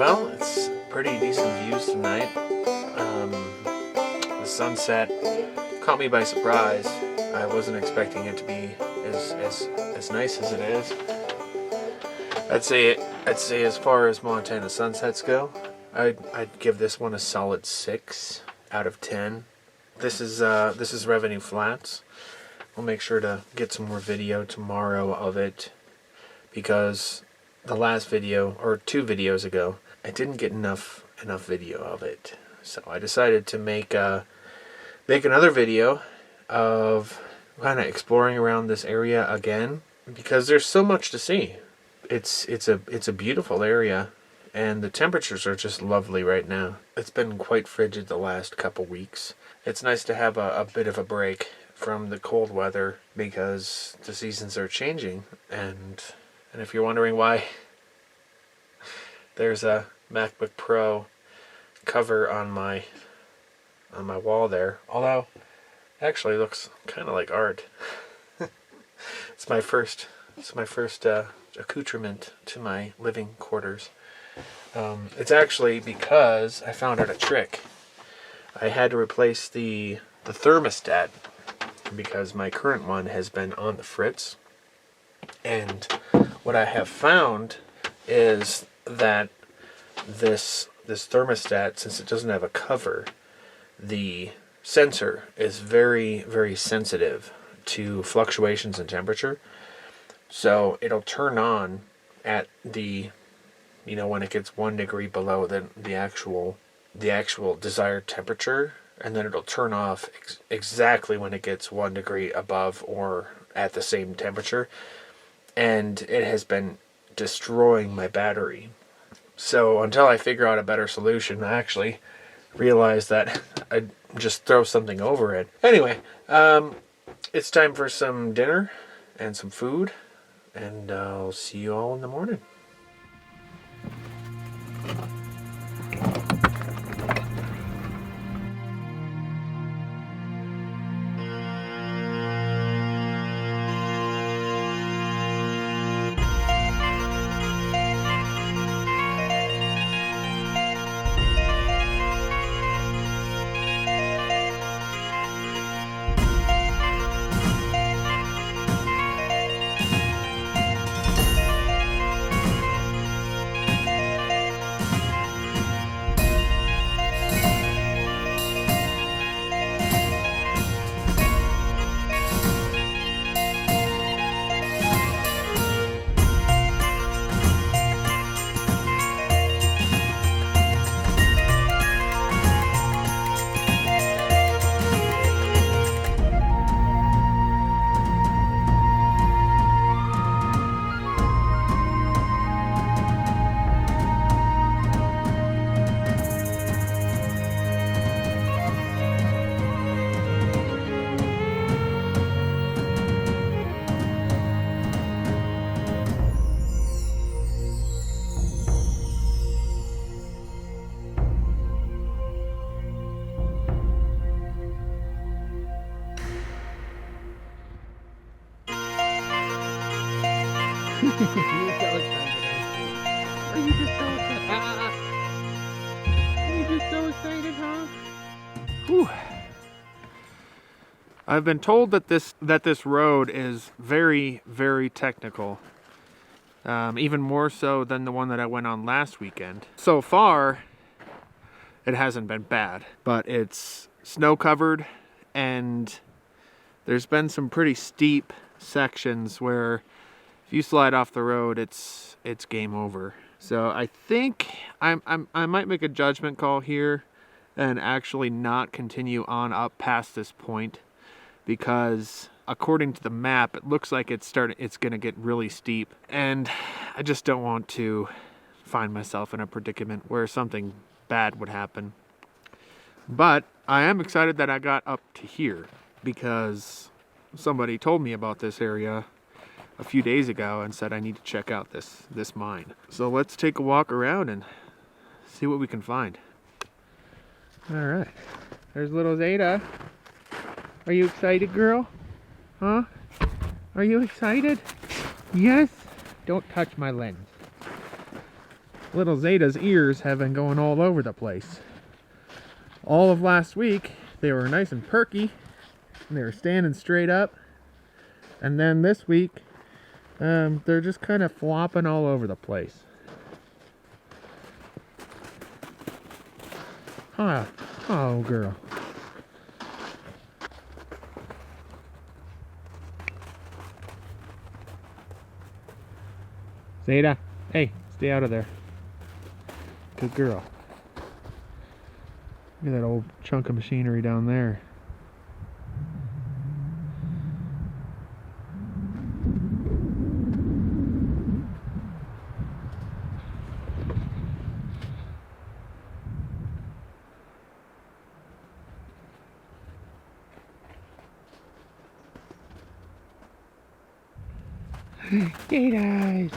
Well, it's pretty decent views tonight. The sunset caught me by surprise. I wasn't expecting it to be as nice as it is. I'd say as far as Montana sunsets go, I'd give this one a solid 6 out of 10. This is Revenue Flats. I'll make sure to get some more video tomorrow of it, because the last video, or 2 videos ago, I didn't get enough video of it. So I decided to make another video of kind of exploring around this area again, because there's so much to see. It's a beautiful area, and the temperatures are just lovely right now. It's been quite frigid the last couple weeks. It's nice to have a bit of a break from the cold weather, because the seasons are changing, and if you're wondering why, there's a MacBook Pro cover on my wall there. Although, it actually looks kind of like art. It's my first accoutrement to my living quarters. It's actually because I found out a trick. I had to replace the thermostat because my current one has been on the fritz. And what I have found is that this thermostat, since it doesn't have a cover, the sensor is very, very sensitive to fluctuations in temperature. So it'll turn on at when it gets 1 degree below the actual desired temperature, and then it'll turn off exactly when it gets 1 degree above or at the same temperature. And it has been destroying my battery. So until I figure out a better solution, I actually realized that I'd just throw something over it. Anyway, it's time for some dinner and some food, and I'll see you all in the morning. Are you just so excited, huh? Whew. I've been told that this road is very, very technical. Even more so than the one that I went on last weekend. So far, it hasn't been bad, but it's snow covered, and there's been some pretty steep sections where if you slide off the road, it's game over. So I think I might make a judgment call here and actually not continue on up past this point, because according to the map, it looks like it's going to get really steep, and I just don't want to find myself in a predicament where something bad would happen. But I am excited that I got up to here, because somebody told me about this area a few days ago and said I need to check out this mine. So let's take a walk around and see what we can find. All right, there's little Zeta. Are you excited, girl? Huh? Are you excited? Yes? Don't touch my lens. little Zeta's ears have been going all over the place. All of last week, they were nice and perky, and they were standing straight up. And then this week, they're just kind of flopping all over the place. Huh. Oh, girl. Zeta, hey, stay out of there. Good girl. Look at that old chunk of machinery down there. Gate eyes.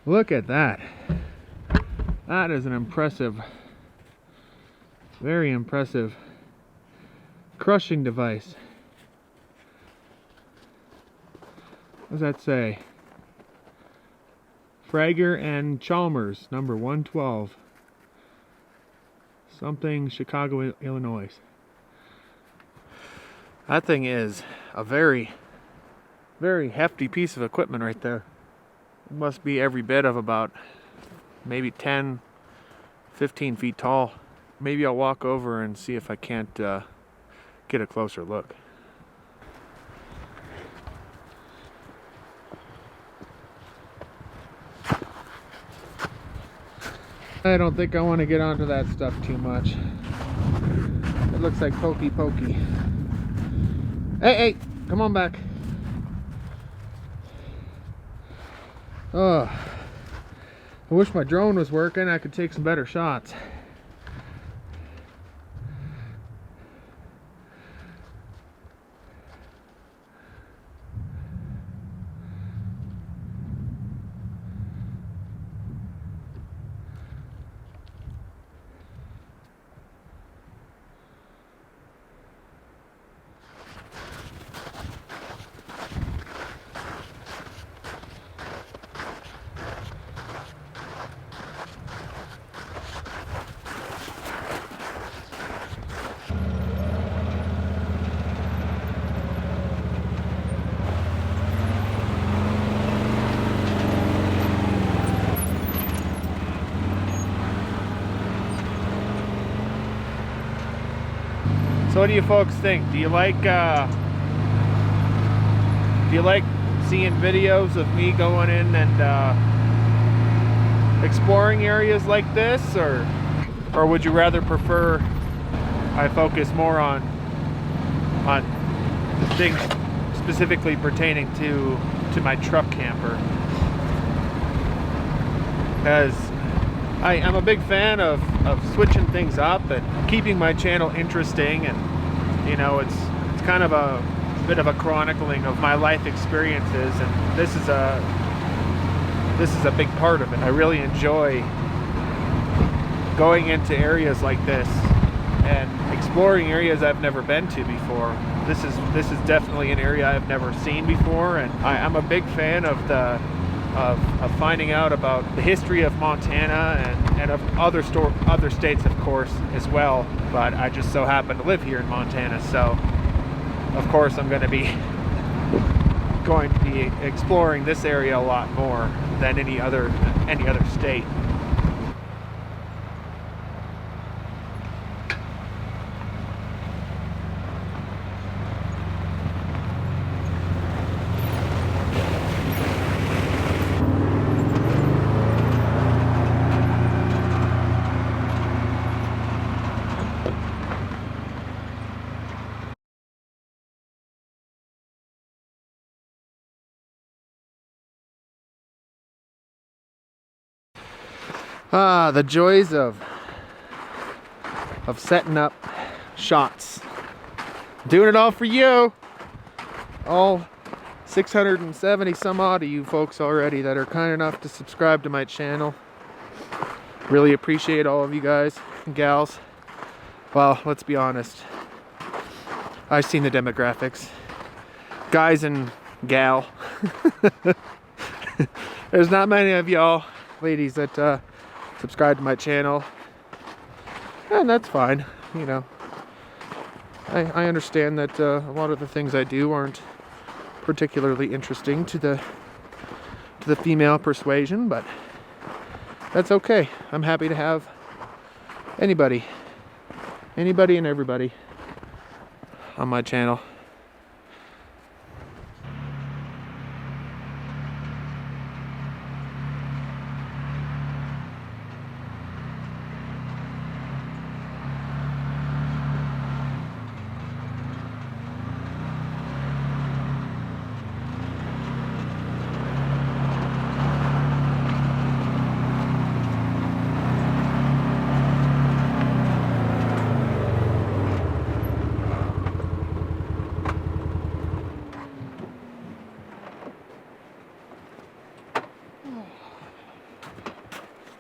Look at that. That is an impressive, very impressive crushing device. What does that say? Frager and Chalmers, number 112. Something, Chicago, Illinois. That thing is a very, very hefty piece of equipment right there. It must be every bit of about maybe 10, 15 feet tall. Maybe I'll walk over and see if I can't get a closer look. I don't think I want to get onto that stuff too much. It looks like pokey. Hey, come on back. Oh, I wish my drone was working. I could take some better shots. So what do you folks think? Do you like seeing videos of me going in and exploring areas like this, or would you rather prefer I focus more on things specifically pertaining to my truck camper? Because I'm a big fan of switching things up and keeping my channel interesting, and you know, it's kind of a bit of a chronicling of my life experiences, and this is a big part of it. I really enjoy going into areas like this and exploring areas I've never been to before. This is definitely an area I've never seen before, and I'm a big fan of finding out about the history of Montana and of other states, of course, as well. But I just so happen to live here in Montana, so of course I'm going to be exploring this area a lot more than any other state. The joys of setting up shots. Doing it all for you. All 670 some odd of you folks already that are kind enough to subscribe to my channel. Really appreciate all of you guys and gals. Well, let's be honest. I've seen the demographics. Guys and gal. There's not many of y'all ladies that subscribe to my channel. And that's fine, you know. I understand that a lot of the things I do aren't particularly interesting to the female persuasion, but that's okay. I'm happy to have anybody and everybody on my channel.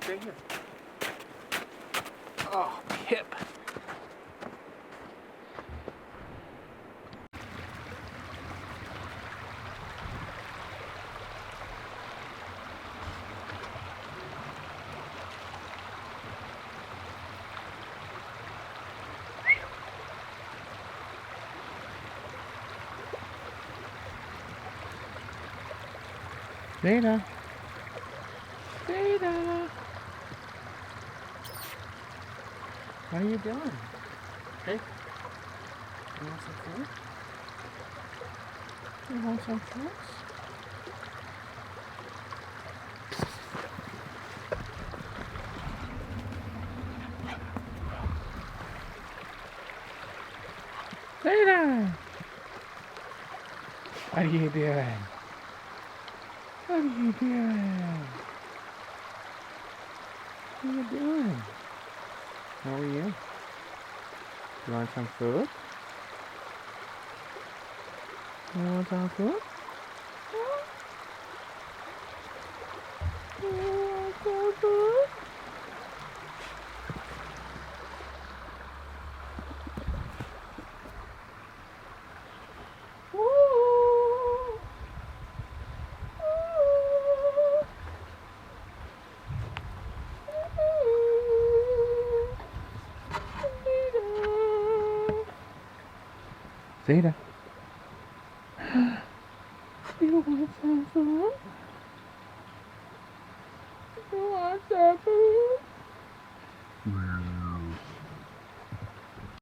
Stay here. Oh, hip. Data. Data. What are you doing? Hey? You want some food? You want some fruits? Data! What are you doing? What are you doing? What are you doing? How are you? You want some food? You want some food? You want some food? Zeta. You want some food? You want some food?